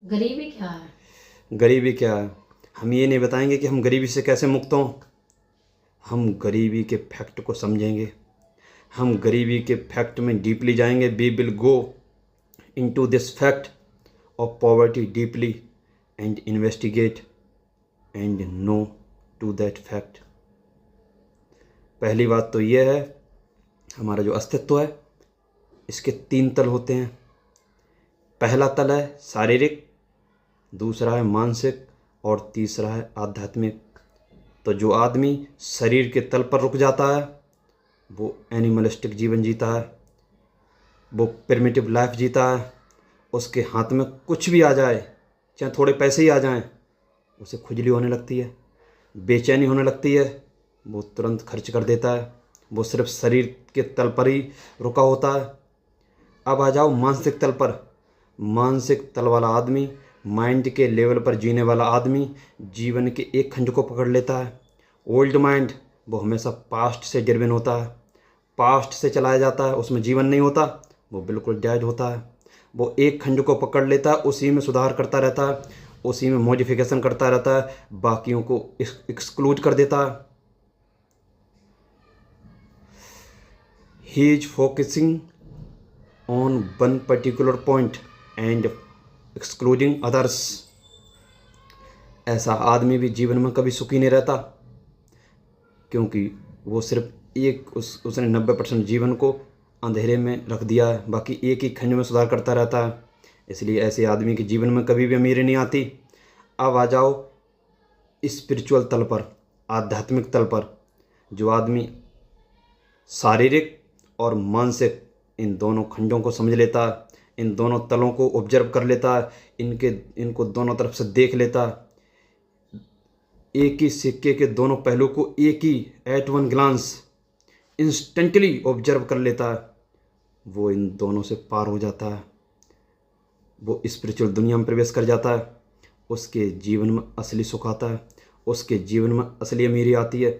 गरीबी क्या है? गरीबी क्या है? हम ये नहीं बताएंगे कि हम गरीबी से कैसे मुक्त हों। हम गरीबी के फैक्ट को समझेंगे। हम गरीबी के फैक्ट में डीपली जाएंगे। We will go into this fact of poverty deeply and investigate and know to that fact. पहली बात तो यह है, हमारा जो अस्तित्व है इसके 3 तल होते हैं। पहला तल है शारीरिक, दूसरा है मानसिक और तीसरा है आध्यात्मिक। तो जो आदमी शरीर के तल पर रुक जाता है वो एनिमलिस्टिक जीवन जीता है, वो प्रिमिटिव लाइफ जीता है। उसके हाथ में कुछ भी आ जाए, चाहे थोड़े पैसे ही आ जाएं, उसे खुजली होने लगती है, बेचैनी होने लगती है, वो तुरंत खर्च कर देता है। वो सिर्फ शरीर के तल पर ही रुका होता है। अब आ जाओ मानसिक तल पर। मानसिक तल वाला आदमी, माइंड के लेवल पर जीने वाला आदमी जीवन के एक खंड को पकड़ लेता है। ओल्ड माइंड वो हमेशा पास्ट से ड्रिवन होता है, पास्ट से चलाया जाता है, उसमें जीवन नहीं होता, वो बिल्कुल डेड होता है। वो एक खंड को पकड़ लेता है, उसी में सुधार करता रहता है, उसी में मॉडिफिकेशन करता रहता है, बाकियों को एक्सक्लूड कर देता है। He is focusing on one particular point and excluding others. ऐसा आदमी भी जीवन में कभी सुखी नहीं रहता, क्योंकि वो सिर्फ उसने 90% जीवन को अंधेरे में रख दिया है, बाकी एक ही खंड में सुधार करता रहता है। इसलिए ऐसे आदमी के जीवन में कभी भी अमीरी नहीं आती। अब आ जाओ स्पिरिचुअल तल पर, आध्यात्मिक तल पर। जो आदमी शारीरिक और मानसिक इन दोनों खंडों को समझ लेता है, इन दोनों तलों को ऑब्जर्व कर लेता है, इनको दोनों तरफ से देख लेता है, एक ही सिक्के के दोनों पहलू को एक ही at one glance instantly observe कर लेता है, वो इन दोनों से पार हो जाता है। वो स्पिरिचुअल दुनिया में प्रवेश कर जाता है। उसके जीवन में असली सुख आता है, उसके जीवन में असली अमीरी आती है,